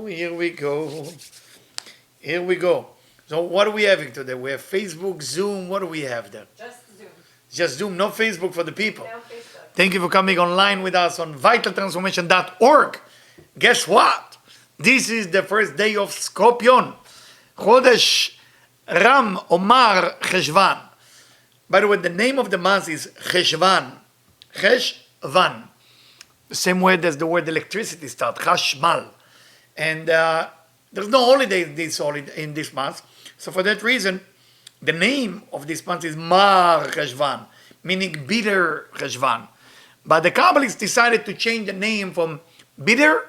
Here we go. Here we go. So what are we having today? We have Facebook, Zoom. What do we have there? Just Zoom. Just Zoom, no Facebook for the people. No Facebook. Thank you for coming online with us on vitaltransformation.org. Guess what? This is the first day of Scorpio. Chodesh Ram Omar Cheshvan. By the way, the name of the month is Cheshvan. Cheshvan. The same word as the word electricity starts, Chashmal. And there's no holiday in this month. So for that reason, the name of this month is Mar Cheshvan, meaning bitter Cheshvan. But the Kabbalists decided to change the name from bitter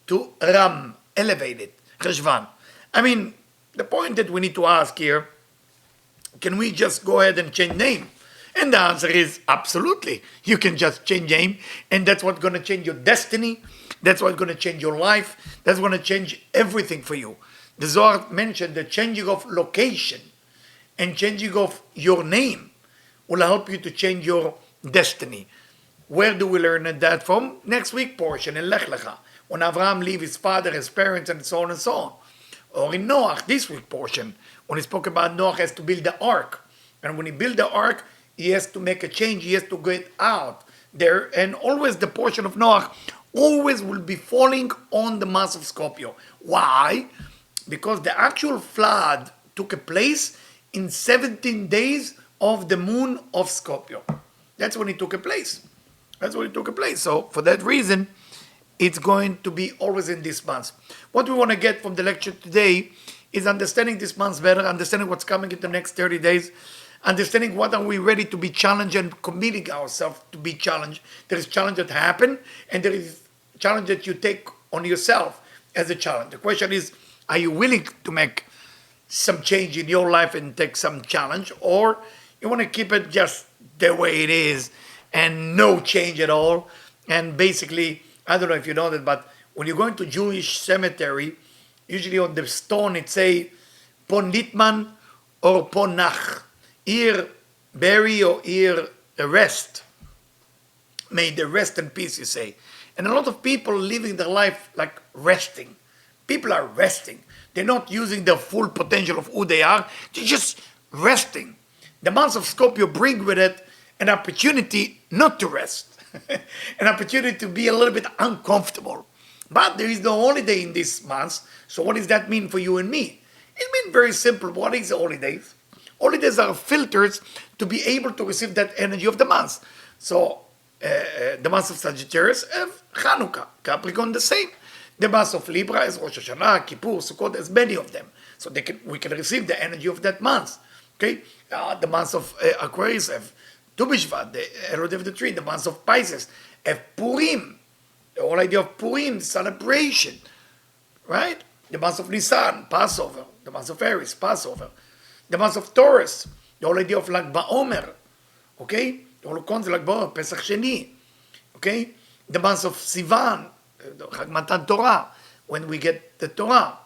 to Ram, elevated, Cheshvan. I mean, the point that we need to ask here, can we just go ahead and change name? And the answer is absolutely. You can just change name, and that's what's going to change your destiny. That's what's going to change your life. That's going to change everything for you. The Zohar mentioned the changing of location and changing of your name will help you to change your destiny. Where do we learn that from? Next week portion in Lech Lecha, when Avraham leave his father, his parents, and so on and so on. Or in Noach, this week portion, when he spoke about Noach has to build the ark. And when he built the ark, he has to make a change. He has to get out there. And always the portion of Noach always will be falling on the month of Scorpio. Why? Because the actual flood took place in 17 days of the moon of Scorpio. That's when it took place. That's when it took place. So for that reason, it's going to be always in this month. What we want to get from the lecture today is understanding this month better, understanding what's coming in the next 30 days, understanding what are we ready to be challenged and committing ourselves to be challenged. There is challenge that happen, and there is challenge that you take on yourself as a challenge. The question is, are you willing to make some change in your life and take some challenge, or you want to keep it just the way it is and no change at all? And basically, I don't know if you know that, but when you go into Jewish cemetery, usually on the stone it say Pon Litman or Pon Nach. Here bury or here rest. May the rest in peace, you say. And a lot of people living their life like resting. People are resting. They're not using the full potential of who they are. They're just resting. The month of Scorpio bring with it an opportunity not to rest. An opportunity to be a little bit uncomfortable. But there is no holiday in this month. So what does that mean for you and me? It means very simple. What is the holidays? Holidays are filters to be able to receive that energy of the month. So the month of Sagittarius have Chanukah, Capricorn the same. The month of Libra is Rosh Hashanah, Kippur, Sukkot, there's many of them. So we can receive the energy of that month. Okay, the month of Aquarius have Tu B'Shvat, the Elod of the tree. The month of Pisces have Purim, the whole idea of Purim, celebration, right? The month of Nisan, Passover. The month of Aries, Passover. The month of Taurus, the whole idea of Lag BaOmer, okay? The whole concept of Lag BaOmer, Pesach Sheni, okay? The month of Sivan, Chag Matan Torah, when we get the Torah.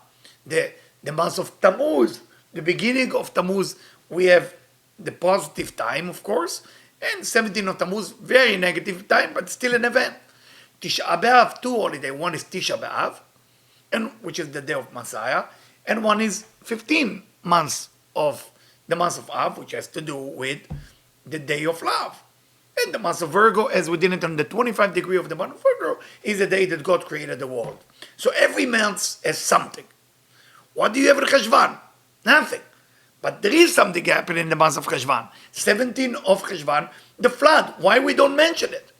The month of Tammuz, the beginning of Tammuz, we have the positive time, of course, and 17 of Tammuz, very negative time, but still an event. Tisha B'Av, two holidays. One is Tisha B'Av, and which is the day of Messiah, and one is 15 months of the month of Av, which has to do with the day of love. And the month of Virgo, as we did it on the 25 degree of the month of Virgo, is the day that God created the world. So every month has something. What do you have in Cheshvan? Nothing. But there is something happening in the month of Cheshvan. 17 of Cheshvan, the flood. Why we don't mention it?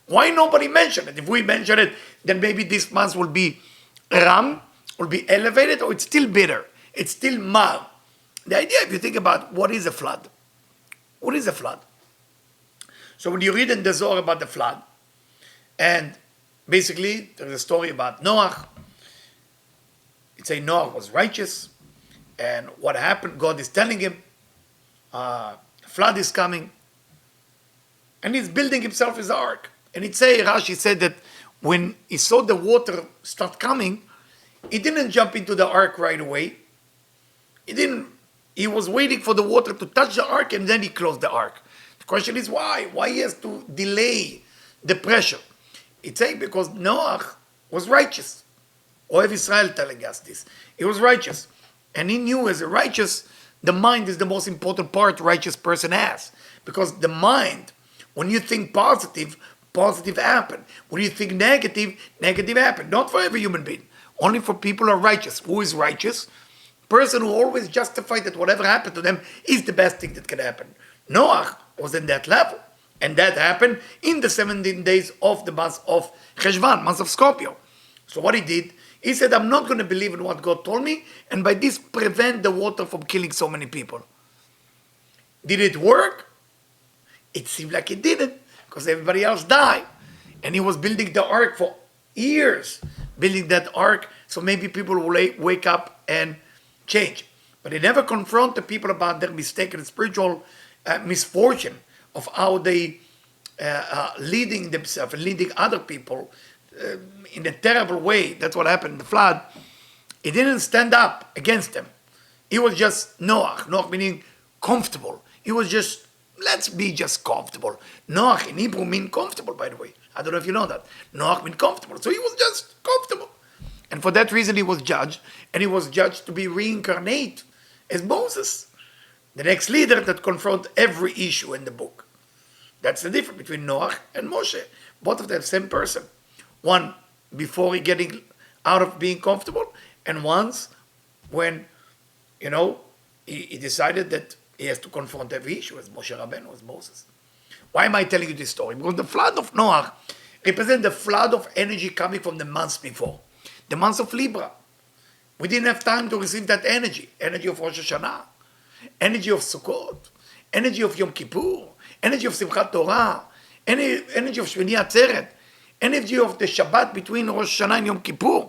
Why nobody mention it? If we mention it, then maybe this month will be Ram, will be elevated, or it's still bitter. It's still Mar. The idea, if you think about what is a flood, what is a flood? So when you read in the Zohar about the flood, and basically there's a story about Noach. It says Noach was righteous, and what happened, God is telling him, flood is coming, and he's building himself his ark. And Rashi said that when he saw the water start coming, he didn't jump into the ark right away. He was waiting for the water to touch the ark, and then he closed the ark. The question is why? Why he has to delay the pressure? It's saying because Noach was righteous. Ohev Israel telling us this. He was righteous. And he knew as a righteous, the mind is the most important part righteous person has. Because the mind, when you think positive, positive happen. When you think negative, negative happen. Not for every human being. Only for people who are righteous. Who is righteous? Person who always justified that whatever happened to them is the best thing that can happen. Noah was in that level. And that happened in the 17 days of the month of Cheshvan, month of Scorpio. So what he did, he said, I'm not going to believe in what God told me, and by this prevent the water from killing so many people. Did it work? It seemed like it didn't, because everybody else died. And he was building the ark for years, building that ark, so maybe people will wake up and change. But he never confronted the people about their mistaken spiritual misfortune of how they leading themselves and leading other people in a terrible way. That's what happened in the flood. He didn't stand up against them. He was just Noah. Noah meaning comfortable. He was just, let's be just comfortable. Noah in Hebrew means comfortable, by the way. I don't know if you know that. Noah means comfortable. So he was just comfortable. And for that reason he was judged. And he was judged to be reincarnated as Moses, the next leader that confront every issue in the book. That's the difference between Noah and Moshe. Both of them same person. One before he getting out of being comfortable, and once when, he decided that he has to confront every issue as Moshe Rabbeinu, as Moses. Why am I telling you this story? Because the flood of Noah represents the flood of energy coming from the months before. The months of Libra. We didn't have time to receive that energy. Energy of Rosh Hashanah. Energy of Sukkot. Energy of Yom Kippur. Energy of Simchat Torah. Energy of Shmini Atzeret. Energy of the Shabbat between Rosh Hashanah and Yom Kippur.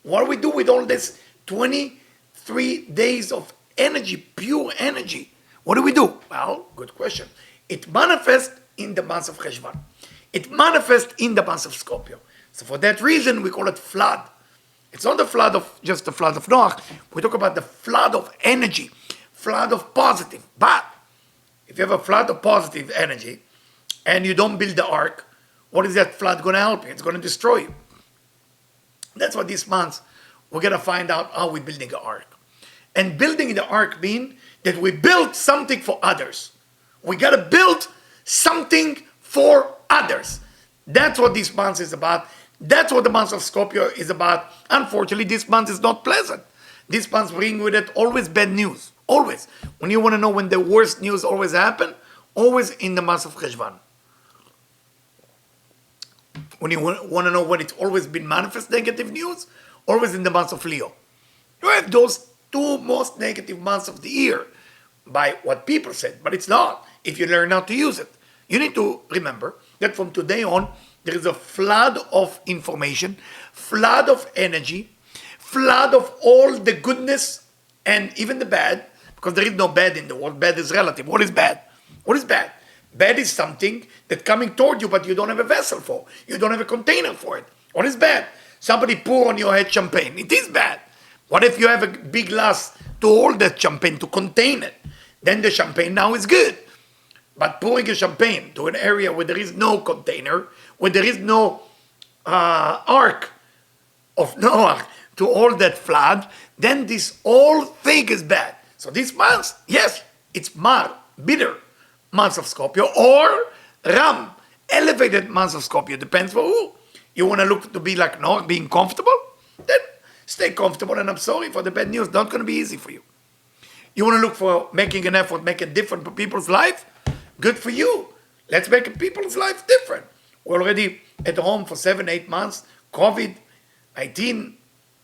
What do we do with all this 23 days of energy, pure energy? What do we do? Well, good question. It manifests in the month of Cheshvan. It manifests in the month of Scorpio. So for that reason, we call it flood. It's not the flood of just the flood of Noah. We talk about the flood of energy, flood of positive. But if you have a flood of positive energy and you don't build the ark, what is that flood going to help you? It's going to destroy you. That's what this month we're going to find out how we're building the ark. And building the ark means that we build something for others. We got to build something for others. That's what this month is about. That's what the month of Scorpio is about. Unfortunately, this month is not pleasant. This month brings with it always bad news. Always. When you want to know when the worst news always happen, always in the month of Cheshvan. When you want to know when it's always been manifest negative news, always in the month of Leo. You have those two most negative months of the year by what people said, but it's not if you learn how to use it. You need to remember that from today on, there is a flood of information, flood of energy, flood of all the goodness and even the bad, because there is no bad in the world. Bad is relative. What is bad? What is bad? Bad is something that's coming toward you, but you don't have a vessel for. You don't have a container for it. What is bad? Somebody pour on your head champagne. It is bad. What if you have a big glass to hold that champagne, to contain it? Then the champagne now is good. But pouring a champagne to an area where there is no container, where there is no ark of Noah to hold that flood, then this whole thing is bad. So this month, yes, it's Mar, bitter month of Scorpio, or Ram, elevated month of Scorpio. Depends for who. You want to look to be like Noah, being comfortable? Then stay comfortable, and I'm sorry for the bad news. Not going to be easy for you. You want to look for making an effort, make it different for people's life? Good for you. Let's make people's life different. We're already at home for 7-8 months. COVID-19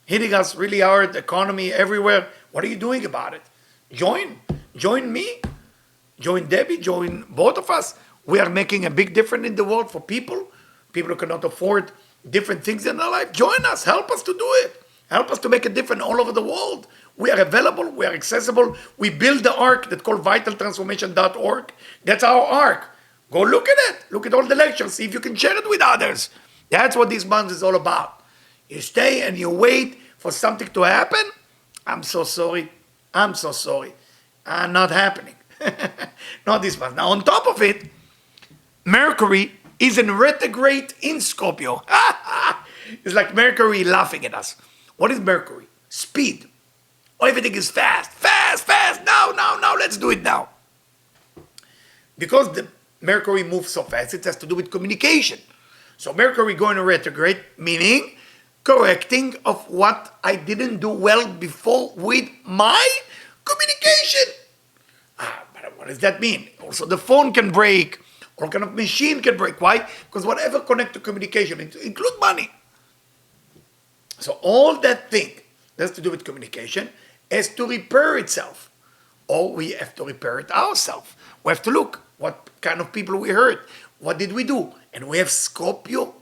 hitting us really hard, economy everywhere. What are you doing about it? Join me, join Debbie, join both of us. We are making a big difference in the world for people who cannot afford different things in their life. Join us, help us to do it. Help us to make a difference all over the world. We are available, we are accessible. We build the ark that's called vitaltransformation.org. That's our ark. Go look at it. Look at all the lectures. See if you can share it with others. That's what this month is all about. You stay and you wait for something to happen. I'm so sorry. Not happening. Not this month. Now on top of it, Mercury is in retrograde in Scorpio. It's like Mercury laughing at us. What is Mercury? Speed. Everything is fast, fast, fast. Now, let's do it now. Because the Mercury moves so fast, it has to do with communication. So Mercury going to retrograde, meaning correcting of what I didn't do well before with my communication. But what does that mean? Also, the phone can break, all kind of machine can break. Why? Because whatever connect to communication, include money. So all that thing that has to do with communication has to repair itself. Or we have to repair it ourselves. We have to look what kind of people we hurt. What did we do? And we have Scorpio,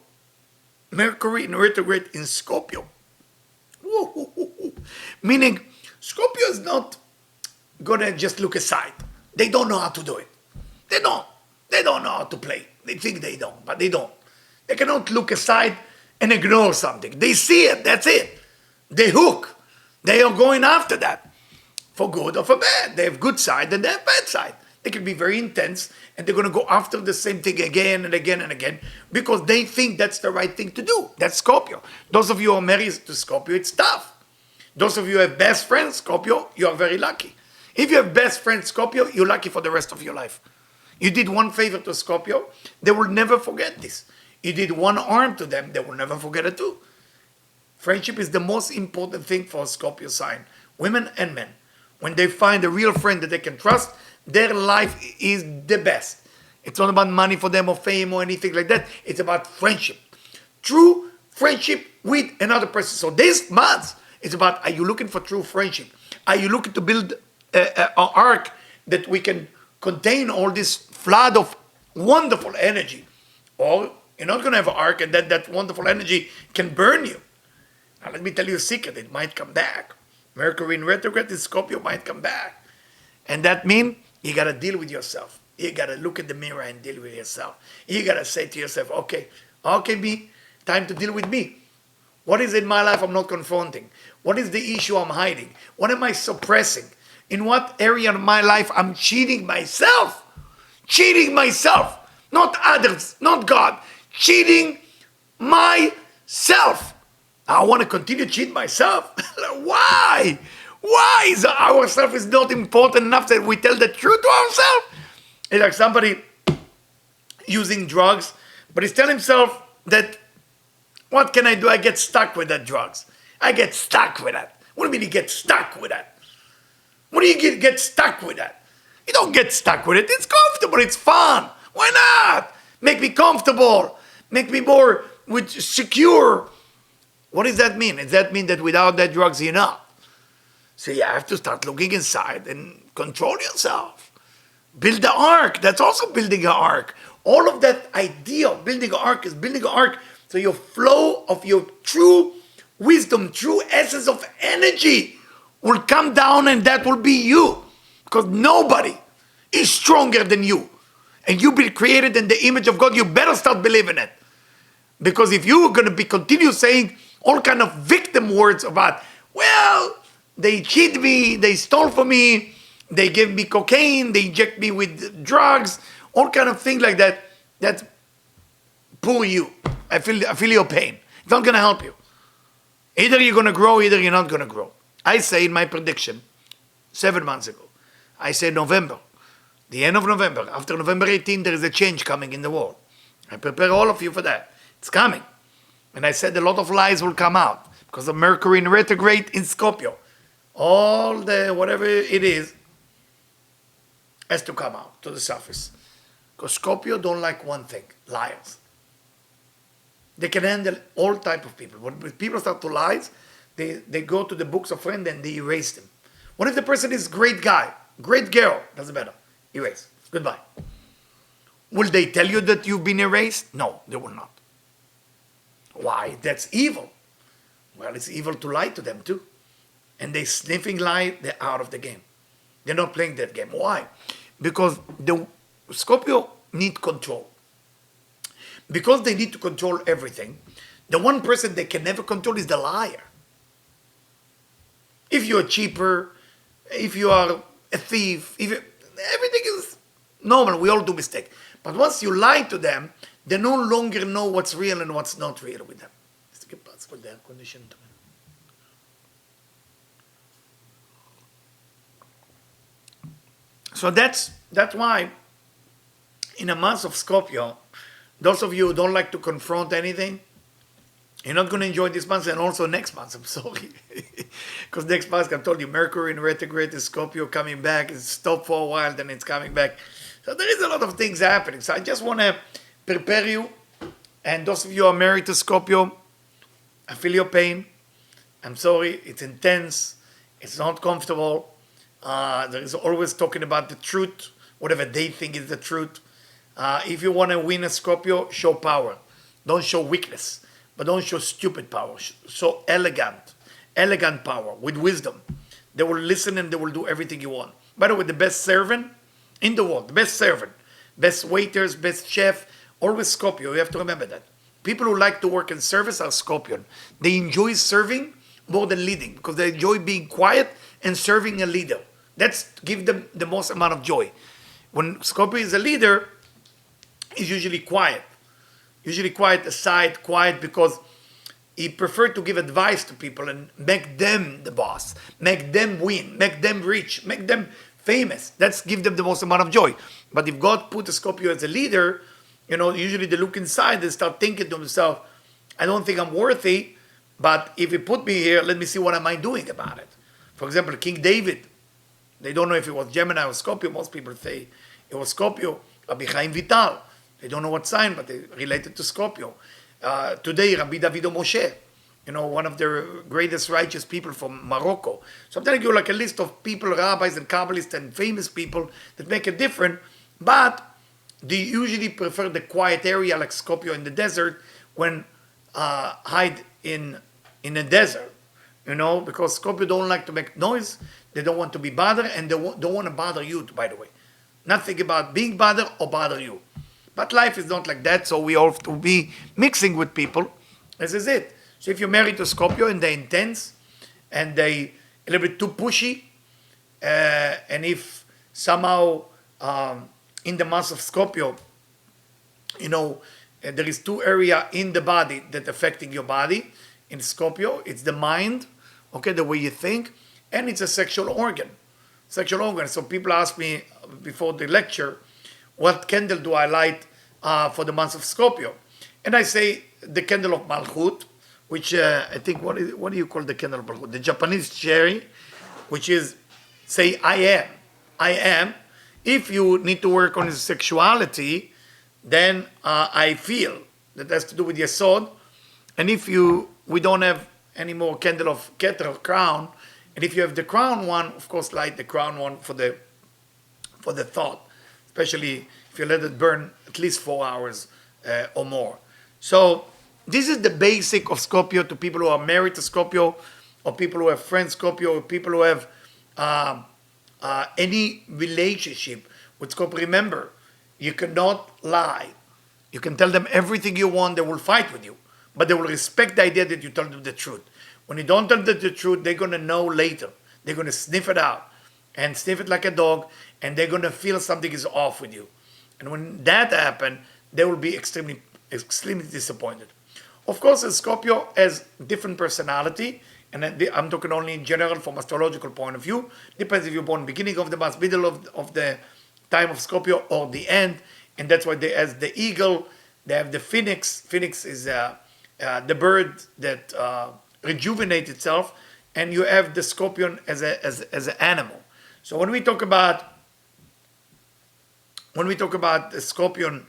Mercury in retrograde in Scorpio. Meaning, Scorpio is not going to just look aside. They don't know how to do it. They don't. They don't know how to play. They think they don't, but they don't. They cannot look aside and ignore something. They see it, that's it. They hook. They are going after that. For good or for bad. They have good side and they have bad side. They can be very intense and they're going to go after the same thing again and again and again because they think that's the right thing to do. That's Scorpio. Those of you who are married to Scorpio, it's tough. Those of you who have best friends, Scorpio, you are very lucky. If you have best friends, Scorpio, you're lucky for the rest of your life. You did one favor to Scorpio, they will never forget this. You did one harm to them, they will never forget it too. Friendship is the most important thing for a Scorpio sign, women and men. When they find a real friend that they can trust, their life is the best. It's not about money for them or fame or anything like that. It's about friendship. True friendship with another person. So this month, it's about, are you looking for true friendship? Are you looking to build an ark that we can contain all this flood of wonderful energy? Or you're not going to have an ark and that wonderful energy can burn you. Now let me tell you a secret, it might come back. Mercury in retrograde in Scorpio might come back. And that means you got to deal with yourself. You got to look at the mirror and deal with yourself. You got to say to yourself, okay, me, time to deal with me. What is in my life I'm not confronting? What is the issue I'm hiding? What am I suppressing? In what area of my life I'm cheating myself? Cheating myself. Not others, not God. Cheating myself. I want to continue to cheat myself. Why? Why is ourself is not important enough that we tell the truth to ourselves? It's like somebody using drugs, but he's telling himself that, what can I do? I get stuck with that drugs. I get stuck with that. What do you mean you get stuck with that? What do you get stuck with that? You don't get stuck with it. It's comfortable. It's fun. Why not? Make me comfortable. Make me more secure. What does that mean? Does that mean that without that drugs you're not? So you have to start looking inside and control yourself. Build the ark. That's also building an ark. All of that idea of building an ark is building an ark so your flow of your true wisdom, true essence of energy will come down, and that will be you. Because nobody is stronger than you. And you've been created in the image of God. You better start believing it. Because if you're going to be continue saying all kind of victim words about, well, they cheat me, they stole from me, they gave me cocaine, they inject me with drugs, all kind of things like that, that's poor you. I feel your pain. It's not going to help you. Either you're going to grow, either you're not going to grow. I say in my prediction, 7 months ago, I said November, the end of November, after November 18, there is a change coming in the world. I prepare all of you for that. It's coming. And I said a lot of lies will come out because of Mercury in retrograde in Scorpio. All the, whatever it is, has to come out to the surface. Because Scorpio don't like one thing, liars. They can handle all type of people. When people start to lie, they go to the books of friends and they erase them. What if the person is great guy, great girl, doesn't matter, erase, goodbye. Will they tell you that you've been erased? No, they will not. Why? That's evil. Well, it's evil to lie to them too. And they sniffing lie, they're out of the game. They're not playing that game. Why? Because the Scorpio need control. Because they need to control everything, the one person they can never control is the liar. If you're cheaper, if you are a thief, everything is normal. We all do mistakes. But once you lie to them, they no longer know what's real and what's not real with them. let's put the air conditioned. So that's why in a month of Scorpio, those of you who don't like to confront anything, you're not going to enjoy this month and also next month. I'm sorry. Because next month, I told you, Mercury in retrograde is Scorpio coming back. It's stopped for a while, then it's coming back. So there is a lot of things happening. So I just want to prepare you. And those of you who are married to Scorpio, I feel your pain. I'm sorry. It's intense. It's not comfortable. There is always talking about the truth, whatever they think is the truth. If you want to win a Scorpio, show power. Don't show weakness. But don't show stupid power. Show elegant power with wisdom. They will listen and they will do everything you want. By the way, the best servant in the world, the best servant, best waiters, best chef, always Scorpio. You have to remember that. People who like to work in service are Scorpion. They enjoy serving more than leading because they enjoy being quiet and serving a leader. That's give them the most amount of joy. When Scorpio is a leader, he's usually quiet. Usually quiet aside, quiet because he preferred to give advice to people and make them the boss, make them win, make them rich, make them famous. That's give them the most amount of joy. But if God put a Scorpio as a leader, usually they look inside and start thinking to themselves, I don't think I'm worthy, but if he put me here, let me see what am I doing about it. For example, King David, they don't know if it was Gemini or Scorpio. Most people say it was Scorpio. Rabbi Chaim Vital, they don't know what sign, but they related to Scorpio. Today, Rabbi Davido Moshe, one of the greatest righteous people from Morocco. So I'm telling you like a list of people, rabbis and Kabbalists and famous people that make a difference, but they usually prefer the quiet area like Scorpio in the desert when hide in a desert, because Scorpio don't like to make noise, they don't want to be bothered, and they don't want to bother you, by the way. Nothing about being bothered or bother you. But life is not like that, so we all have to be mixing with people. This is it. So if you're married to Scorpio and they're intense and they a little bit too pushy, and if somehow in the month of Scorpio, there is two areas in the body that affecting your body. In Scorpio, it's the mind, the way you think, and it's a sexual organ. So people ask me before the lecture, what candle do I light for the month of Scorpio? And I say the candle of Malchut, which I think, what do you call the candle of Malchut? The Japanese cherry, which is, say, I am. If you need to work on his sexuality, then I feel that has to do with Yesod. And if we don't have any more candle of Keter or crown, and if you have the crown one, of course, light the crown one for the thought, especially if you let it burn at least 4 hours or more. So this is the basic of Scorpio to people who are married to Scorpio, or people who have friends Scorpio, or people who have any relationship with Scorpio. Remember, you cannot lie. You can tell them everything you want, they will fight with you, but they will respect the idea that you tell them the truth. When you don't tell them the truth, they're going to know later. They're going to sniff it out and sniff it like a dog, and they're going to feel something is off with you. And when that happens, they will be extremely, extremely disappointed. Of course, a Scorpio has different personality, and I'm talking only in general from astrological point of view. Depends if you're born beginning of the month, middle of the time of Scorpio, or the end. And that's why they have the eagle, they have the phoenix. Phoenix is the bird that rejuvenates itself, and you have the scorpion as an animal. So when we talk about the scorpion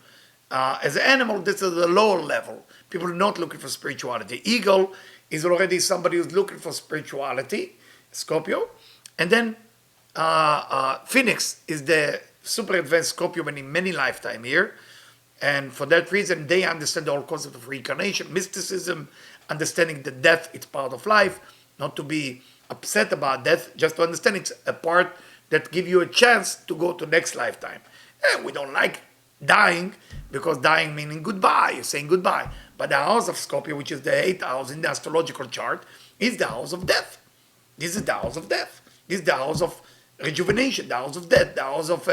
as an animal, this is the lower level. People are not looking for spirituality. Eagle is already somebody who's looking for spirituality, Scorpio. And then Phoenix is the super advanced Scorpio many lifetime here. And for that reason, they understand the whole concept of reincarnation, mysticism, understanding that death is part of life, not to be upset about death, just to understand it's a part that gives you a chance to go to next lifetime. And we don't like dying, because dying meaning goodbye, you're saying goodbye. But the house of Scorpio, which is the 8th house in the astrological chart, is the house of death. This is the house of death. This is the house of rejuvenation, the house of death, the house of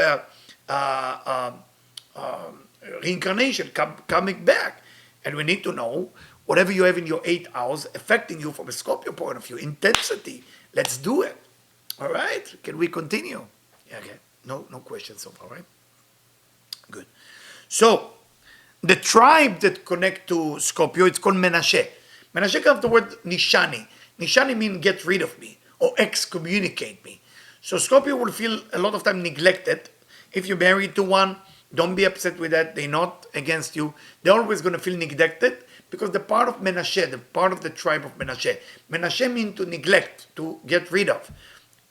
reincarnation, coming back. And we need to know whatever you have in your 8 hours affecting you from a Scorpio point of view. Intensity. Let's do it. All right? Can we continue? Yeah, okay. No questions so far, right? Good. So, the tribe that connect to Scorpio, it's called Menashe. Menashe comes from the word Nishani. Nishani means get rid of me or excommunicate me. So Scorpio will feel a lot of time neglected. If you're married to one, don't be upset with that. They're not against you. They're always going to feel neglected because the part of Menashe, the part of the tribe of Menashe. Menashe means to neglect, to get rid of.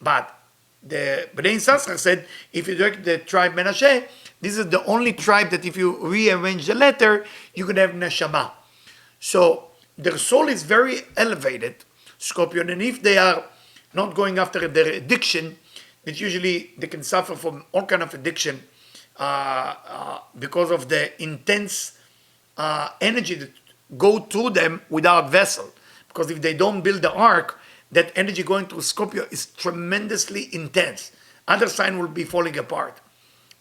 But the Bnei Sasra said, if you take the tribe Menashe, this is the only tribe that if you rearrange the letter, you could have Neshama. So their soul is very elevated, Scorpion, and if they are not going after their addiction, that usually they can suffer from all kind of addiction because of the intense energy that go through them without vessel. Because if they don't build the ark, that energy going through Scorpio is tremendously intense. Other sign will be falling apart.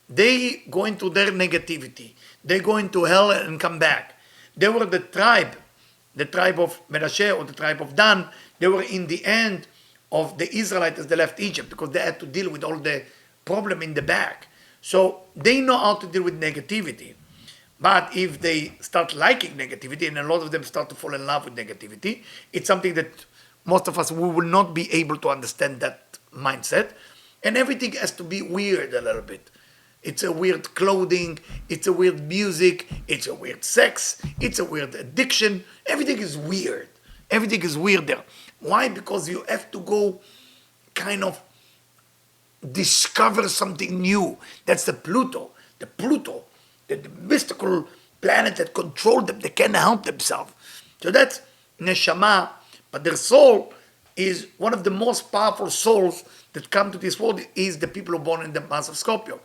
They go into their negativity. They go into hell and come back. They were the tribe of Menashe or the tribe of Dan. They were in the end of the Israelites as they left Egypt because they had to deal with all the problem in the back. So they know how to deal with negativity. But if they start liking negativity, and a lot of them start to fall in love with negativity, it's something that most of us, we will not be able to understand that mindset. And everything has to be weird a little bit. It's a weird clothing, it's a weird music, it's a weird sex, it's a weird addiction. Everything is weird. Everything is weird there. Why? Because you have to go kind of discover something new. That's the Pluto, the mystical planet that control them. They can't help themselves. So that's Neshama, but their soul is one of the most powerful souls that come to this world is the people who are born in the month of Scorpio.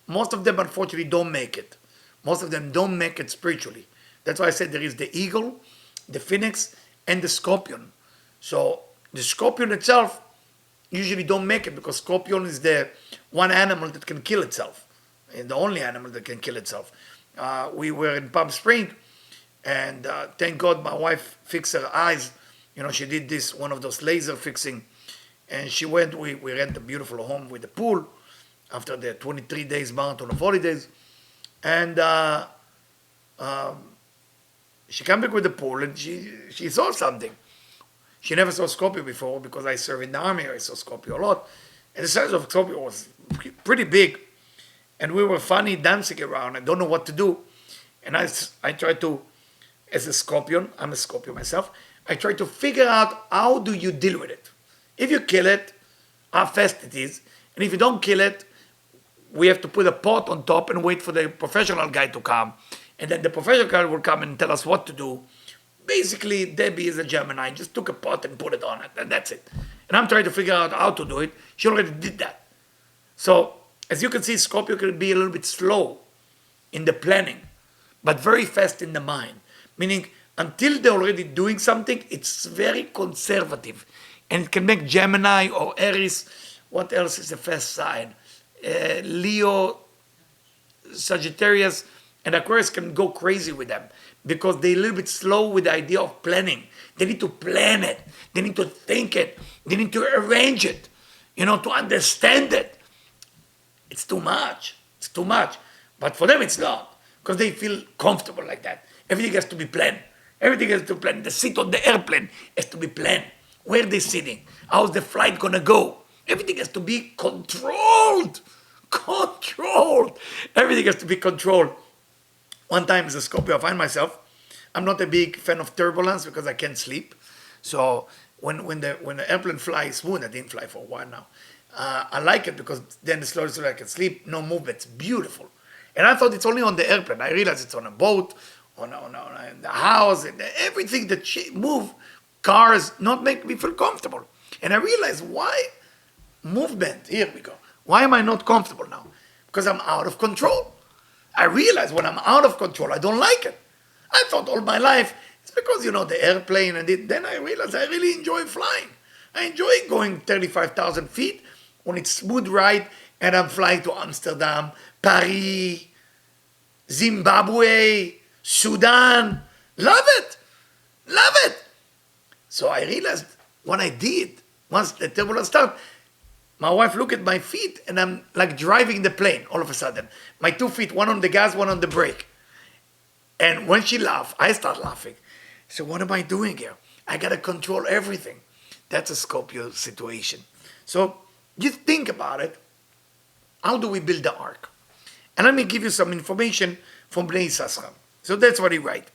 Most of them, unfortunately, don't make it. Most of them don't make it spiritually. That's why I said there is the eagle, the phoenix, and the scorpion. So the scorpion itself usually don't make it because scorpion is the one animal that can kill itself. And the only animal that can kill itself. We were in Palm Springs, and thank God my wife fixed her eyes. You know, she did this, one of those laser fixing. And she went, we rent a beautiful home with a pool after the 23 days marathon of holidays. And she came back with the pool and she saw something. She never saw Scorpio before because I served in the army. I saw Scorpio a lot. And the size of Scorpio was pretty big. And we were funny dancing around. I don't know what to do. And I tried to, as a Scorpion, I'm a Scorpio myself, I tried to figure out how do you deal with it. If you kill it, how fast it is. And if you don't kill it, we have to put a pot on top and wait for the professional guy to come. And then the professional guy will come and tell us what to do. Basically, Debbie is a Gemini, just took a pot and put it on it, and that's it. And I'm trying to figure out how to do it. She already did that. So, as you can see, Scorpio can be a little bit slow in the planning, but very fast in the mind. Meaning, until they're already doing something, it's very conservative. And it can make Gemini or Aries, what else is the fast sign? Leo, Sagittarius, and Aquarius can go crazy with them because they're a little bit slow with the idea of planning. They need to plan it. They need to think it. They need to arrange it, to understand it. It's too much. It's too much. But for them, it's not because they feel comfortable like that. Everything has to be planned. Everything has to be planned. The seat on the airplane has to be planned. Where they're sitting. How's the flight going to go? Everything has to be controlled. Controlled. Everything has to be controlled. One time as a Scorpio, I find myself, I'm not a big fan of turbulence because I can't sleep. So when the airplane flies smooth, I didn't fly for a while now. I like it because then slowly I can sleep, no movement, it's beautiful. And I thought it's only on the airplane. I realized it's on a boat, on the house, and everything that move, cars, not make me feel comfortable. And I realized why movement, here we go. Why am I not comfortable now? Because I'm out of control. I realize when I'm out of control, I don't like it. I thought all my life, it's because, the airplane, and then I realized I really enjoy flying. I enjoy going 35,000 feet when it's smooth ride, and I'm flying to Amsterdam, Paris, Zimbabwe, Sudan. Love it. Love it. So I realized what I did once the turbulence started. My wife looked at my feet and I'm like driving the plane all of a sudden. My 2 feet, one on the gas, one on the brake. And when she laughed, I start laughing. So what am I doing here? I got to control everything. That's a Scorpio situation. So you think about it. How do we build the ark? And let me give you some information from Bnei Yissaschar. So that's what he writes.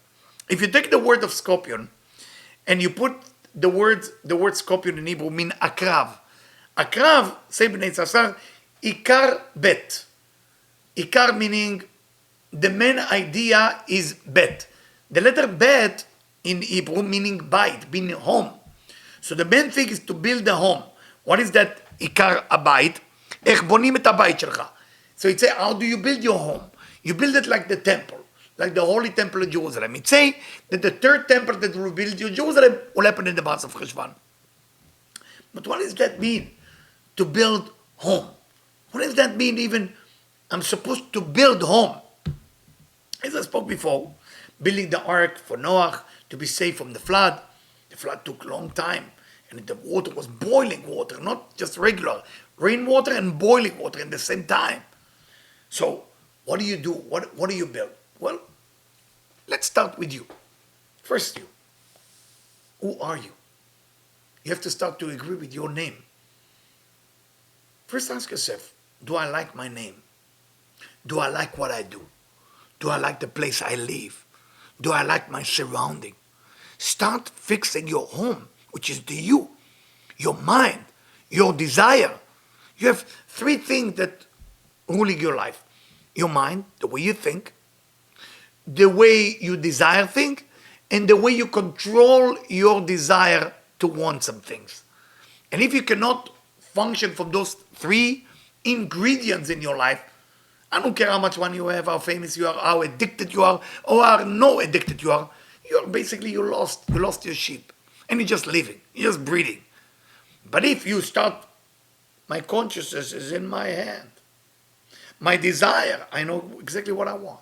If you take the word of Scorpion and you put the word Scorpion in Hebrew mean akrav. Akrav, say Bnei Yissaschar, ikar bet. Ikar meaning the main idea is bet. The letter bet in Hebrew meaning bait, meaning home. So the main thing is to build a home. What is that ikar abait? איך בונים את הבית שלך. So it say, how do you build your home? You build it like the temple, like the holy temple of Jerusalem. It say that the third temple that will build you Jerusalem will happen in the month of Cheshvan. But what does that mean? To build home. What does that mean even? I'm supposed to build home. As I spoke before, building the ark for Noah to be safe from the flood. The flood took a long time. And the water was boiling water, not just regular rainwater and boiling water at the same time. So what do you do? What do you build? Well, let's start with you. First you. Who are you? You have to start to agree with your name. First ask yourself, do I like my name? Do I like what I do? Do I like the place I live? Do I like my surrounding? Start fixing your home, which is the you, your mind, your desire. You have 3 things that ruling your life. Your mind, the way you think, the way you desire things, and the way you control your desire to want some things. And if you cannot function from those 3 ingredients in your life, I don't care how much money you have, how famous you are, how addicted you are, or how no addicted you are, you're basically, you lost your sheep. And you're just living, you're just breathing. But if you start, my consciousness is in my hand. My desire, I know exactly what I want.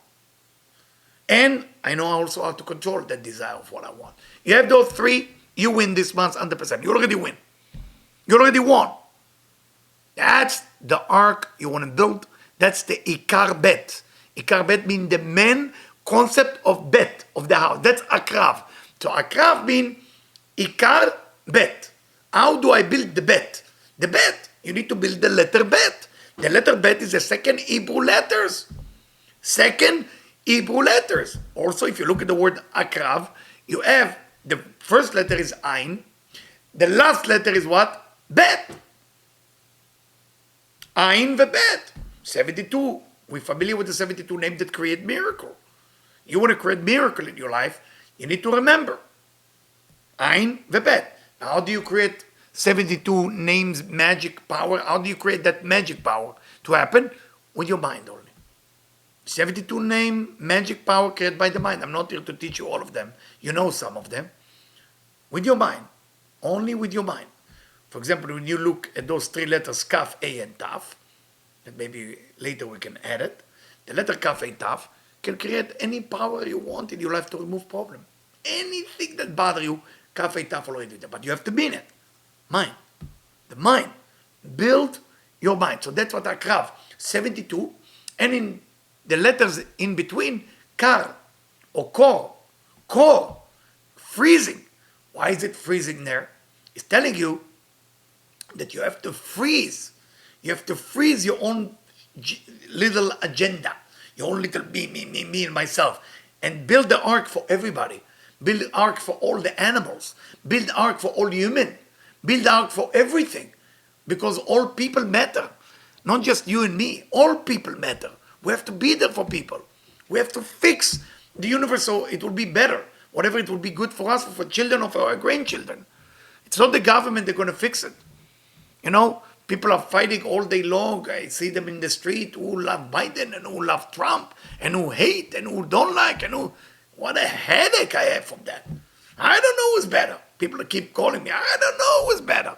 And I know also how to control that desire of what I want. You have those 3, you win this month 100%. You already win. You already won. That's the ark you want to build. That's the ikar bet. Ikar bet means the main concept of bet, of the house. That's akrav. So akrav means ikar bet. How do I build the bet? The bet, you need to build the letter bet. The letter bet is the second Hebrew letters. Second Hebrew letters. Also, if you look at the word akrav, you have the first letter is ein. The last letter is what? Bet. Ein vebet. 72. We're familiar with the 72 names that create miracle. You want to create miracle in your life, you need to remember. Ein vebet. How do you create 72 names, magic power? How do you create that magic power to happen? With your mind only. 72 name, magic power created by the mind. I'm not here to teach you all of them. You know some of them. With your mind. Only with your mind. For example, when you look at those 3 letters, Kaf, A, and Taf, that maybe later we can add it, the letter Kaf, A, Taf can create any power you want in your life to remove problem. Anything that bother you, Kaf, A, Taf already there. But you have to be in it. Mind. The mind. Build your mind. So that's what Akrav. 72. And in the letters in between, Kar or Kor. Freezing. Why is it freezing there? It's telling you that you have to freeze. You have to freeze your own little agenda. Your own little me, and myself. And build the ark for everybody. Build the ark for all the animals. Build the ark for all human. Build the ark for everything. Because all people matter. Not just you and me. All people matter. We have to be there for people. We have to fix the universe so it will be better. Whatever it will be good for us, for children, or for our grandchildren. It's not the government that's going to fix it. You know, people are fighting all day long. I see them in the street who love Biden and who love Trump and who hate and who don't like and who... What a headache I have from that. I don't know who's better. People keep calling me. I don't know who's better.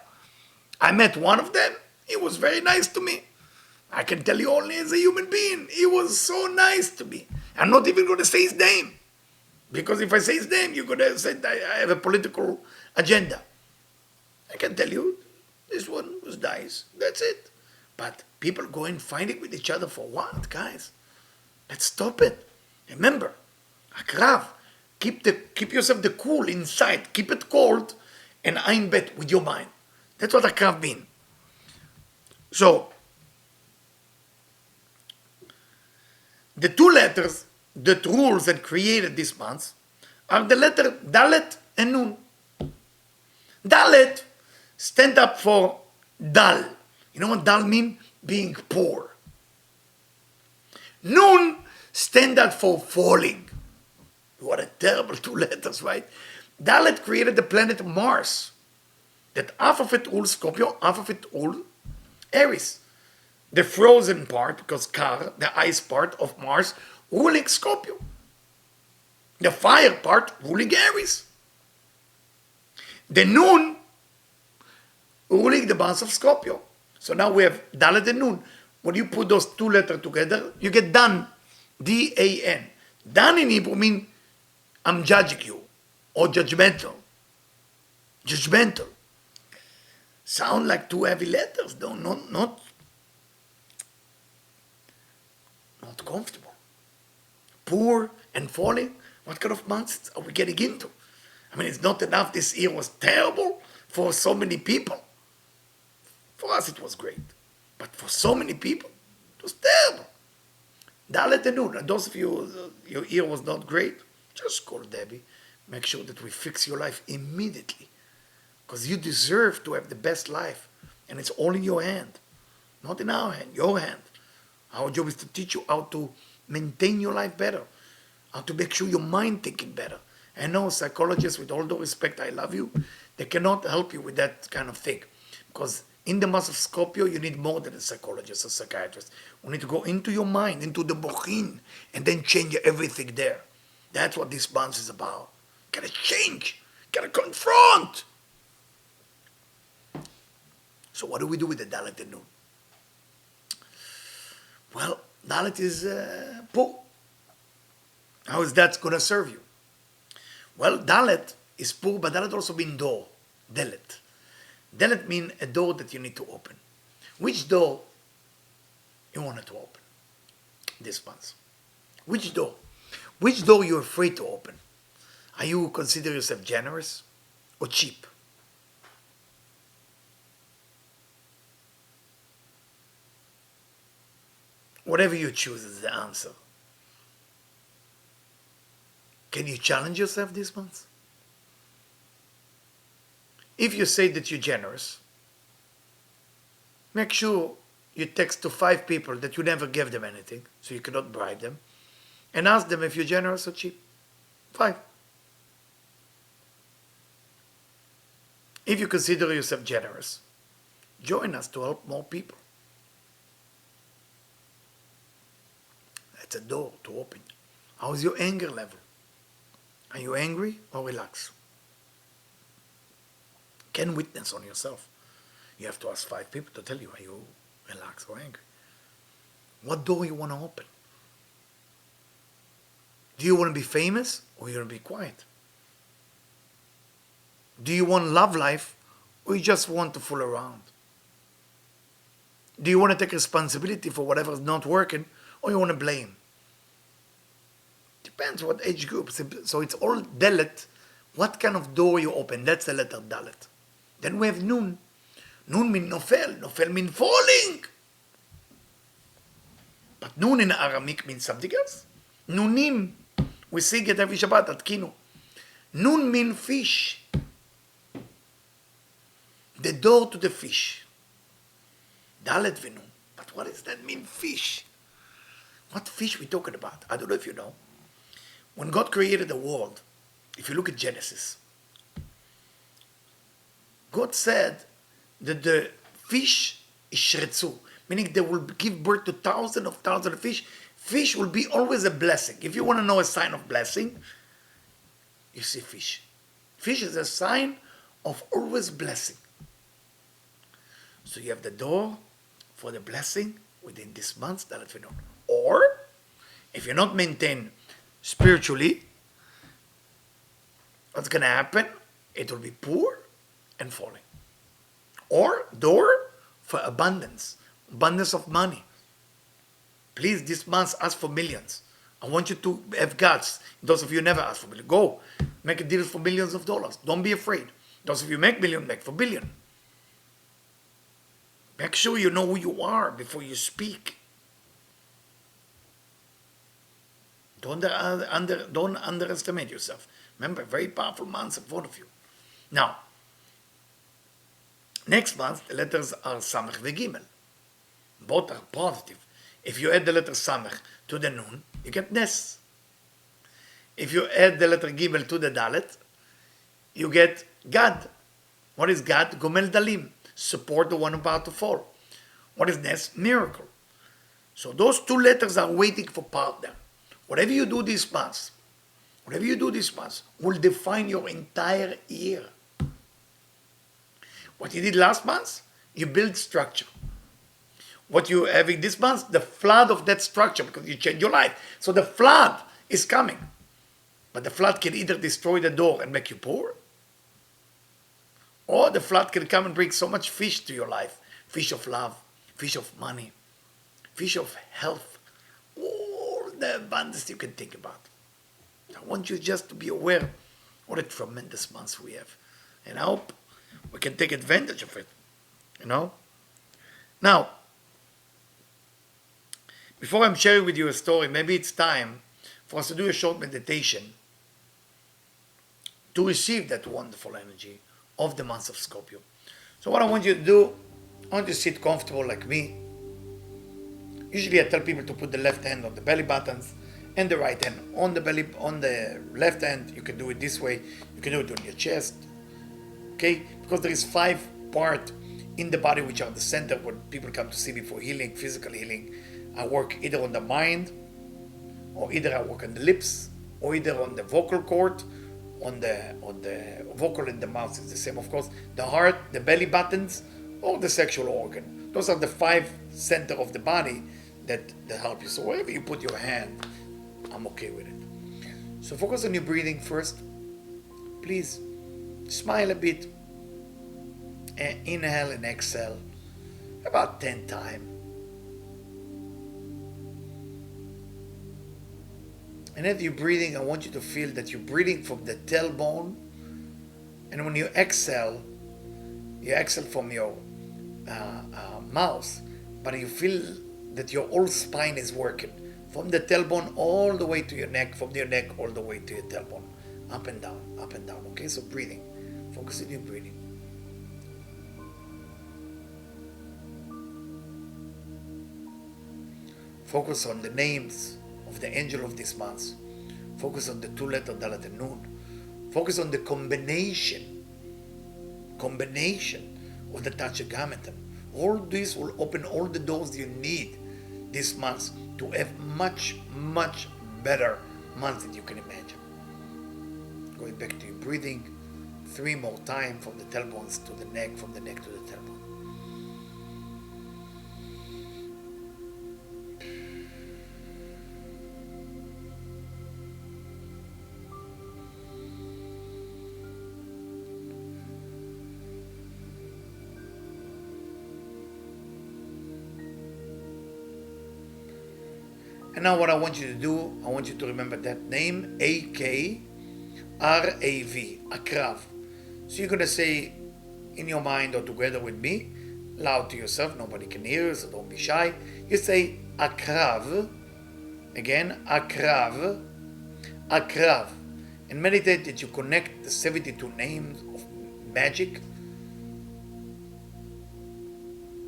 I met one of them. He was very nice to me. I can tell you only as a human being. He was so nice to me. I'm not even going to say his name. Because if I say his name, you're going to say I have a political agenda. I can tell you, this one was nice. That's it. But people going fighting with each other for what, guys? Let's stop it. Remember, Akrav, keep yourself the cool inside. Keep it cold and ein bet with your mind. That's what Akrav means. So, the two letters that rules and created this month are the letter Dalet and Nun. Dalet stand up for Dal. You know what Dal mean? Being poor. Nun stand up for falling. What a terrible two letters, right? Dalet created the planet Mars. That half of it rules Scorpio, half of it rules Aries. The frozen part, because Kar, the ice part of Mars, ruling Scorpio. The fire part ruling Aries. The Nun ruling the month of Scorpio. So now we have Dalet and Nun. When you put those two letters together, you get Dan. D-A-N. Dan in Hebrew means I'm judging you. Or judgmental. Judgmental. Sound like two heavy letters. No, not comfortable. Poor and falling. What kind of months are we getting into? I mean, it's not enough this year was terrible for so many people. For us, it was great. But for so many people, it was terrible. Dalet and Nun. And those of you, your year was not great, just call Debbie. Make sure that we fix your life immediately. Because you deserve to have the best life. And it's all in your hand. Not in our hand, your hand. Our job is to teach you how to maintain your life better. How to make sure your mind thinking better. I know psychologists, with all due respect, I love you, they cannot help you with that kind of thing. Because in the month of Scorpio, you need more than a psychologist or psychiatrist. We need to go into your mind, into the bochin, and then change everything there. That's what this month is about. Gotta change. Gotta confront. So what do we do with the Dalet and Nun? Well, Dalet is poor. How is that going to serve you? Well, Dalet is poor, but Dalet also means door. Delet. Delet means a door that you need to open. Which door you wanted to open this month? Which door? Which door you're afraid to open? Are you consider yourself generous or cheap? Whatever you choose is the answer. Can you challenge yourself this month? If you say that you're generous, make sure you text to 5 people that you never gave them anything, so you cannot bribe them, and ask them if you're generous or cheap. 5. If you consider yourself generous, join us to help more people. That's a door to open. How's your anger level? Are you angry or relaxed? Can witness on yourself. You have to ask 5 people to tell you, are you relaxed or angry? What door you want to open? Do you want to be famous or you want to be quiet? Do you want love life or you just want to fool around? Do you want to take responsibility for whatever is not working or you want to blame? Depends what age group. So it's all Dalet. What kind of door you open? That's the letter Dalet. Then we have Nun. Nun means Nofel. Nofel means falling. But Nun in Aramaic means something else. Nunim. We sing it every Shabbat at Kino. Nun means fish. The door to the fish. Dalet v'Nun. But what does that mean, fish? What fish we talking about? I don't know if you know. When God created the world, if you look at Genesis, God said that the fish ishretzu, meaning they will give birth to thousands of fish. Fish will be always a blessing. If you want to know a sign of blessing, you see fish. Fish is a sign of always blessing. So you have the door for the blessing within this month, Dalet v'Nun. Or, if you're not maintained spiritually, What's going to happen? It will be poor and falling. Or door for abundance, abundance of money. Please, this month, ask for millions. I want you to have guts. Those of you who never ask for millions, go make a deal for millions of dollars. Don't be afraid. Those of you who make million, make for billion. Make sure you know who you are before you speak. Don't underestimate yourself. Remember, very powerful months in front of you. Now, next month, the letters are Samach and both are positive. If you add the letter Samach to the Nun, you get Nes. If you add the letter Gimel to the Dalet, you get Gad. What is Gad? Gomel Dalim. Support the one about to fall. What is Nes? Miracle. So those two letters are waiting for partner. Whatever you do this month, will define your entire year. What you did last month, you build structure. What you're having this month, the flood of that structure, because you change your life. So the flood is coming. But the flood can either destroy the door and make you poor, or the flood can come and bring so much fish to your life. Fish of love, fish of money, fish of health, all the abundance you can think about. I want you just to be aware what a tremendous month we have. And I hope we can take advantage of it, Now, before I'm sharing with you a story, maybe it's time for us to do a short meditation to receive that wonderful energy of the month of Scorpio. So what I want you to do, I want you to sit comfortable like me. Usually I tell people to put the left hand on the belly buttons and the right hand on the belly, on the left hand. You can do it this way. You can do it on your chest. Okay? Because there is 5 parts in the body which are the center where people come to see me for healing, physical healing. I work either on the mind, or either I work on the lips, or either on the vocal cord, on the vocal in the mouth is the same, of course, the heart, the belly buttons, or the sexual organ. Those are the 5 center of the body that help you. So wherever you put your hand, I'm okay with it. So focus on your breathing first. Please smile a bit. And inhale and exhale about 10 times. And as you're breathing, I want you to feel that you're breathing from the tailbone. And when you exhale from your mouth, but you feel that your whole spine is working. From the tailbone all the way to your neck, from your neck all the way to your tailbone. Up and down, okay? So breathing. Focus on your breathing. Focus on the names of the angel of this month. Focus on the 2-letter Dalet and Nun. Focus on the combination of the Tetragrammaton. All this will open all the doors you need this month to have much, much better month than you can imagine. Going back to your breathing 3 more times from the tailbones to the neck, from the neck to the tailbone. And now what I want you to do, I want you to remember that name, A-K-R-A-V, Akrav. So you're going to say in your mind or together with me, loud to yourself, nobody can hear, so don't be shy. You say Akrav, again, Akrav, Akrav. And meditate that you connect the 72 names of magic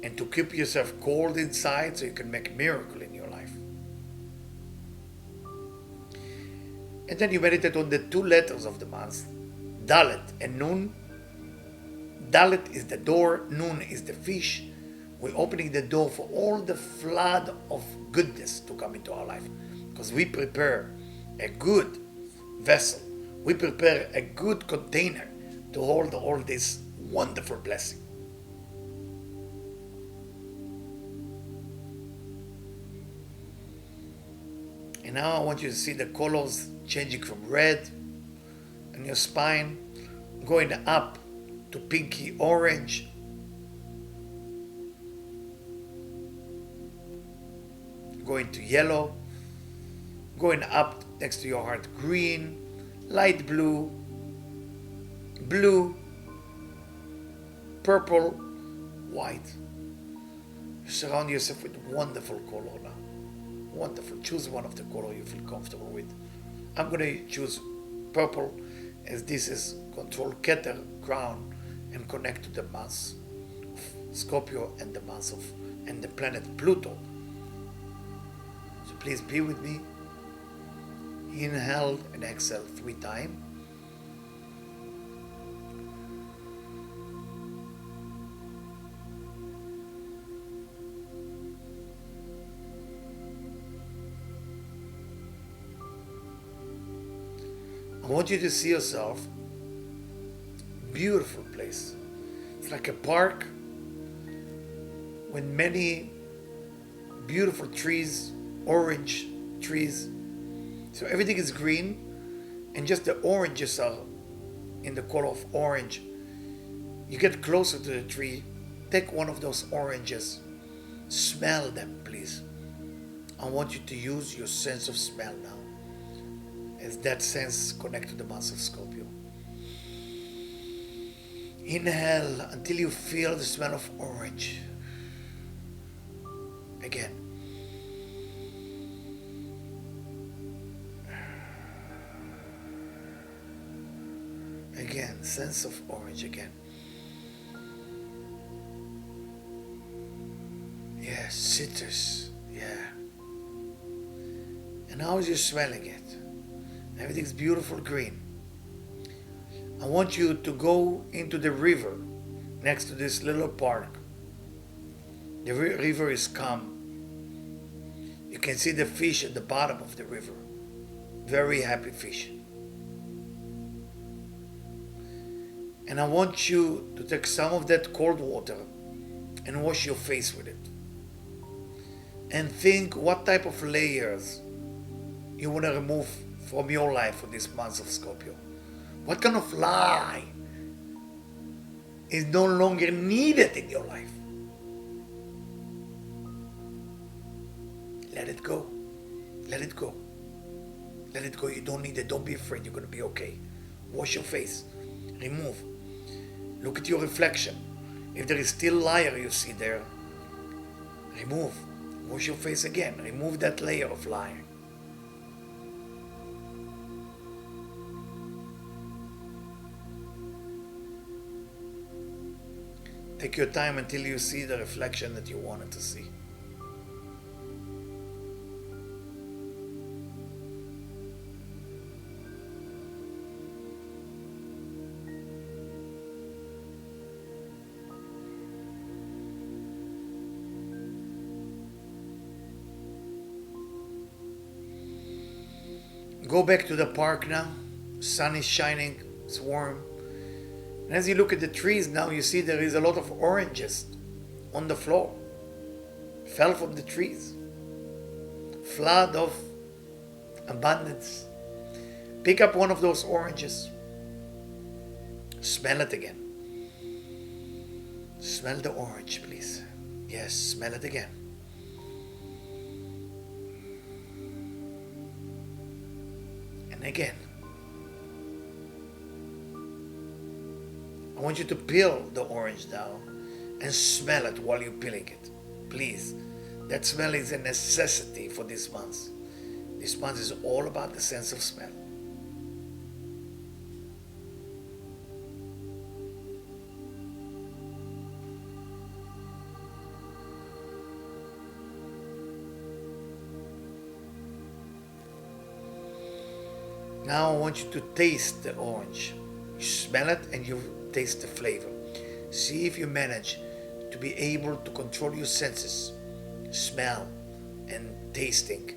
and to keep yourself cold inside so you can make a miracle in your life. And then you meditate on the 2 letters of the month, Dalet and Nun. Dalet is the door, Nun is the fish. We're opening the door for all the flood of goodness to come into our life. Because we prepare a good vessel. We prepare a good container to hold all this wonderful blessing. And now I want you to see the colors changing from red, and your spine, going up to pinky orange, going to yellow, going up next to your heart, green, light blue, blue, purple, white. You surround yourself with wonderful color now. Wonderful. Choose one of the color you feel comfortable with. I'm going to choose purple, as this is control Keter, crown, and connect to the mass of Scorpio and the mass of and the planet Pluto. So please be with me. Inhale and exhale 3 times. I want you to see yourself. Beautiful place. It's like a park with many beautiful trees, orange trees. So everything is green, and just the oranges are in the color of orange. You get closer to the tree, take one of those oranges, smell them, please. I want you to use your sense of smell now, as that sense connects to the mass of Scorpio. Inhale until you feel the smell of orange. Again. Again, sense of orange again. Yeah, citrus. Yeah. And how is you smelling it? Everything's beautiful green. I want you to go into the river next to this little park. The river is calm. You can see the fish at the bottom of the river. Very happy fish. And I want you to take some of that cold water and wash your face with it. And think what type of layers you want to remove from your life for this month of Scorpio. What kind of lie is no longer needed in your life? Let it go. Let it go. Let it go. You don't need it. Don't be afraid. You're going to be okay. Wash your face. Remove. Look at your reflection. If there is still liar you see there, remove. Wash your face again. Remove that layer of liar. Take your time until you see the reflection that you wanted to see. Go back to the park now. Sun is shining, it's warm. And as you look at the trees now, you see there is a lot of oranges on the floor. Fell from the trees. Flood of abundance. Pick up one of those oranges. Smell it again. Smell the orange, please. Yes, smell it again. And again. I want you to peel the orange now and smell it while you're peeling it. Please. That smell is a necessity for this month. This month is all about the sense of smell. Now I want you to taste the orange. You smell it and you taste the flavor. See if you manage to be able to control your senses, smell and tasting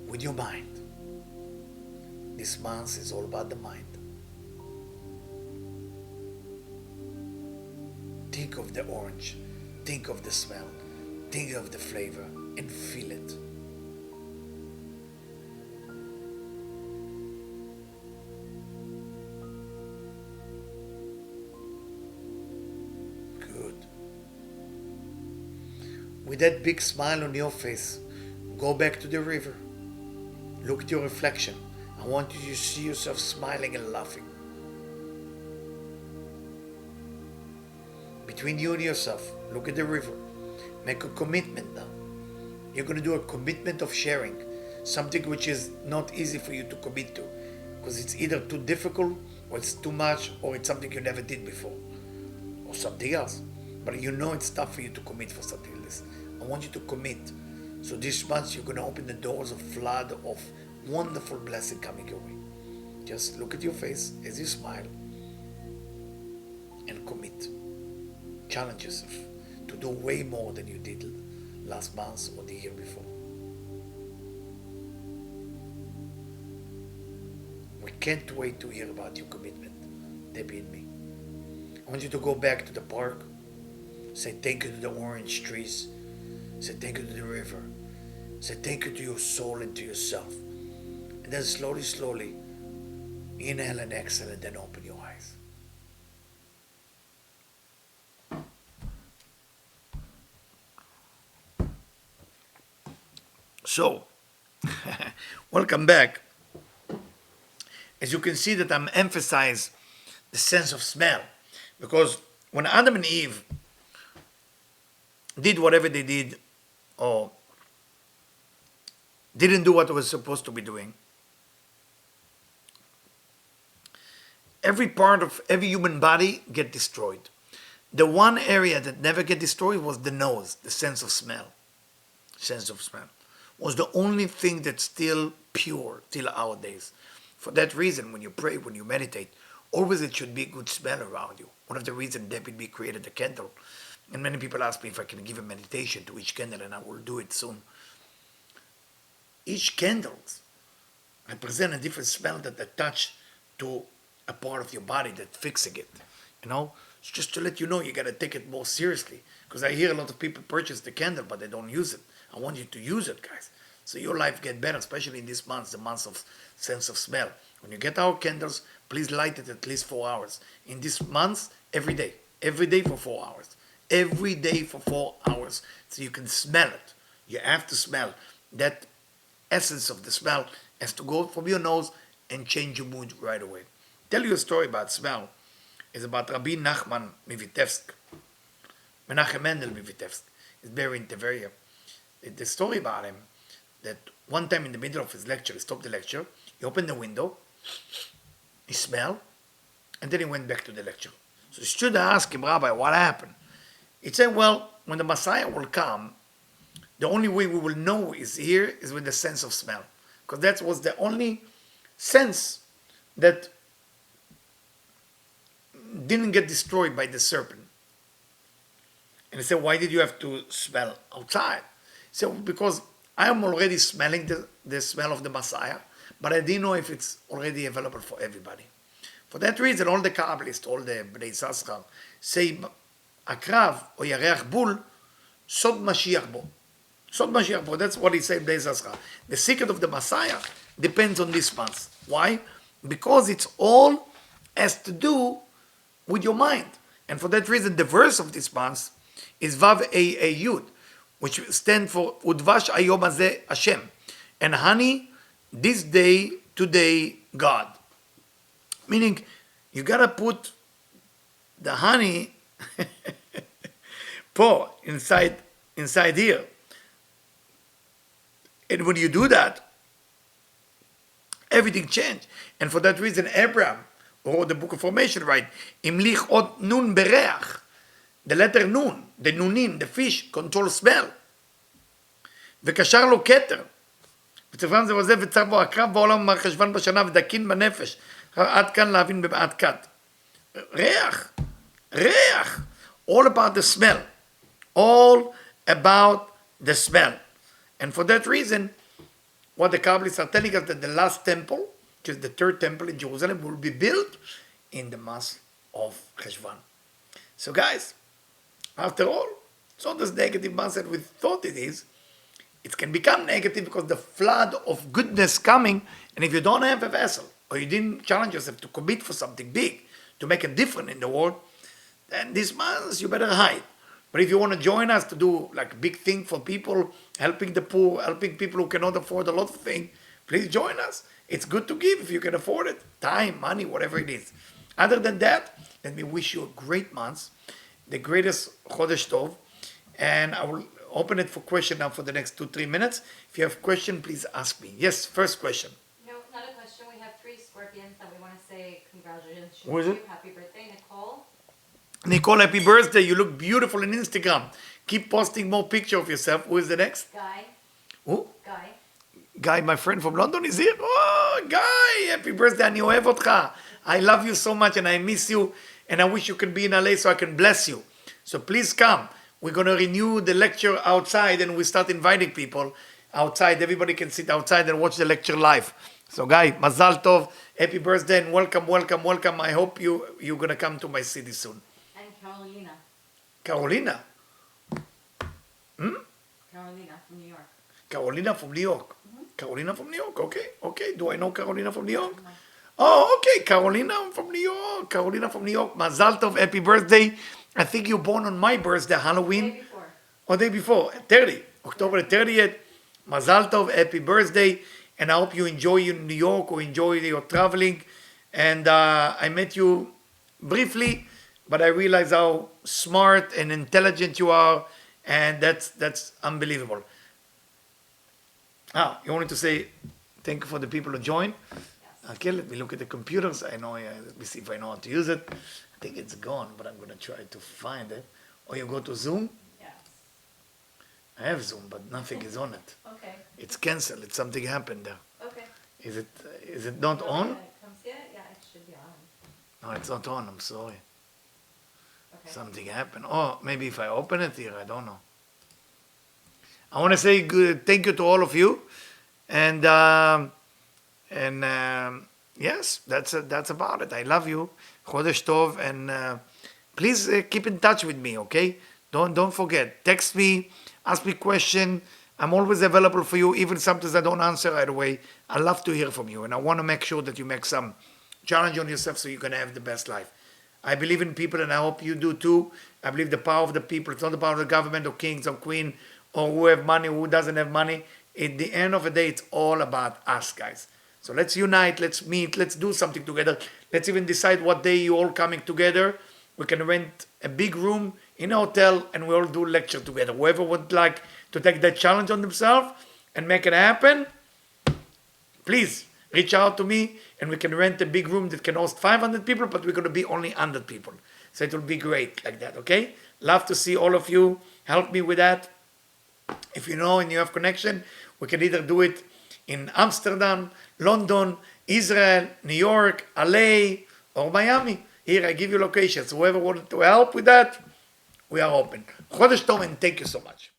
with your mind. This month is all about the mind. Think of the orange, think of the smell, think of the flavor and feel it. with that big smile on your face, go back to the river. Look at your reflection. I want you to see yourself smiling and laughing. Between you and yourself, look at the river. Make a commitment now. You're going to do a commitment of sharing something which is not easy for you to commit to, because it's either too difficult, or it's too much, or it's something you never did before, or something else. But you know it's tough for you to commit for something like this. I want you to commit. So this month you're going to open the doors of flood of wonderful blessing coming your way. Just look at your face as you smile and commit. Challenge yourself to do way more than you did last month or the year before. We can't wait to hear about your commitment, Debbie and me. I want you to go back to the park, say thank you to the orange trees, say thank you to the river, say thank you to your soul and to yourself. And then slowly, inhale and exhale, and then open your eyes. So, welcome back. As you can see that I'm emphasizing the sense of smell, because when Adam and Eve did whatever they did, or didn't do what they were supposed to be doing, every part of every human body get destroyed. The one area that never get destroyed was the nose, the sense of smell. Sense of smell was the only thing that's still pure till our days. For that reason, when you pray, when you meditate, always it should be a good smell around you. One of the reasons David B created a candle, and many people ask me if I can give a meditation to each candle, and I will do it soon. Each candle represents a different smell that attach to a part of your body that fixing it. You know, it's just to let you know you got to take it more seriously. Because I hear a lot of people purchase the candle, but they don't use it. I want you to use it, guys. So your life get better, especially in this month, the month of sense of smell. When you get our candles, please light it at least 4 hours. In this month, every day for 4 hours. Every day for 4 hours, so you can smell it. You have to smell. That essence of the smell has to go from your nose and change your mood right away. Tell you a story about smell. It's about Rabbi Nachman Mivitevsk. Menachem Mendel Mivitevsk. He's buried in Tveria. The story about him, that one time in the middle of his lecture, he stopped the lecture, he opened the window, he smelled, and then he went back to the lecture. So the student asked him, Rabbi, what happened? He said, well, when the Messiah will come, the only way we will know he's here is with the sense of smell. Because that was the only sense that didn't get destroyed by the serpent. And he said, why did you have to smell outside? He said, because I am already smelling the smell of the Messiah, but I didn't know if it's already available for everybody. For that reason, all the Kabbalists, all the Bnei Yisachar say, Akrav or Yareach Bul, Sod Mashiach Bo. Sod Mashiach Bo, that's what he said, Bnei Yisachar. The secret of the Messiah depends on this month. Why? Because it's all has to do with your mind. And for that reason, the verse of this month is Vav A Yud, which stands for Udvash Ayom Hazeh Hashem, and honey, this day, today, God. Meaning, you gotta put the honey inside here. And when you do that, everything changed. And for that reason, Abraham wrote the book of Formation, right? Imlich ot nun bereach. The letter nun, the nunin, the fish, control smell. וקשר לו כתר. וצפרם זה וזה וצר בו הקרב בעולם חשבן בשנה ודקין בנפש. עד כאן להבין במעט קט. ריח. All about the smell. All about the smell. And for that reason, what the Kabbalists are telling us that the last temple, which is the third temple in Jerusalem, will be built in the month of Cheshvan. So guys, after all, it's not as negative month as we thought it is. It can become negative because the flood of goodness coming, and if you don't have a vessel, or you didn't challenge yourself to commit for something big, to make a difference in the world, then this month you better hide. But if you want to join us to do like a big thing for people, helping the poor, helping people who cannot afford a lot of things, please join us. It's good to give if you can afford it. Time, money, whatever it is. Other than that, let me wish you a great month, the greatest Chodesh Tov, and I will open it for question now for the next 2-3 minutes. If you have question, please ask me. Yes, first question. No, not a question. We have 3 Scorpions that we want to say congratulations Who is to. it? Happy birthday, Nicole. Nicole, happy birthday. You look beautiful on Instagram. Keep posting more pictures of yourself. Who is the next? Guy. Who? Guy. Guy, my friend from London is here. Oh, Guy, happy birthday. אני אוהב אותך. I love you so much and I miss you. And I wish you could be in LA so I can bless you. So please come. We're going to renew the lecture outside and we start inviting people outside. Everybody can sit outside and watch the lecture live. So Guy, Mazal Tov, happy birthday and welcome, welcome, welcome. I hope you're going to come to my city soon. And Carolina. Carolina? Carolina from New York. Carolina from New York. Carolina from New York, okay, okay. Do I know Carolina from New York? Oh, okay, Carolina from New York. Carolina from New York. Mazal Tov, happy birthday. I think you're born on my birthday, Halloween. Day before. Or day before, 30, October 30th. Mazal Tov, happy birthday. And I hope you enjoy in New York or enjoy your traveling. And I met you briefly, but I realize how smart and intelligent you are. And that's unbelievable. You wanted to say thank you for the people who joined? Yes. Okay, let me look at the computers. Let me see if I know how to use it. I think it's gone, but I'm going to try to find it. Or you go to Zoom? Yes. I have Zoom, but nothing is on it. Okay. It's canceled. It's something happened there. Okay. Is it not on? Yeah, it comes here. Yeah, it should be on. No, it's not on. I'm sorry. Okay. Something happened. Oh, maybe if I open it here, I don't know. I want to say good thank you to all of you, and yes, that's about it. I love you, Chodesh Tov, and please keep in touch with me, okay? Don't forget. Text me, ask me question. I'm always available for you, even sometimes I don't answer right away. I love to hear from you, and I want to make sure that you make some challenge on yourself so you can have the best life. I believe in people, and I hope you do too. I believe the power of the people. It's not the power of the government or kings or queen or who have money, who doesn't have money. At the end of the day, it's all about us, guys. So let's unite, let's meet, let's do something together. Let's even decide what day you all coming together. We can rent a big room in a hotel and we all do lecture together. Whoever would like to take that challenge on themselves and make it happen, please reach out to me and we can rent a big room that can host 500 people, but we're going to be only 100 people. So it will be great like that, okay? Love to see all of you. Help me with that. If you know and you have connection, we can either do it in Amsterdam, London, Israel, New York, LA, or Miami. Here I give you locations. Whoever wanted to help with that, we are open. Chodesh Tov and thank you so much.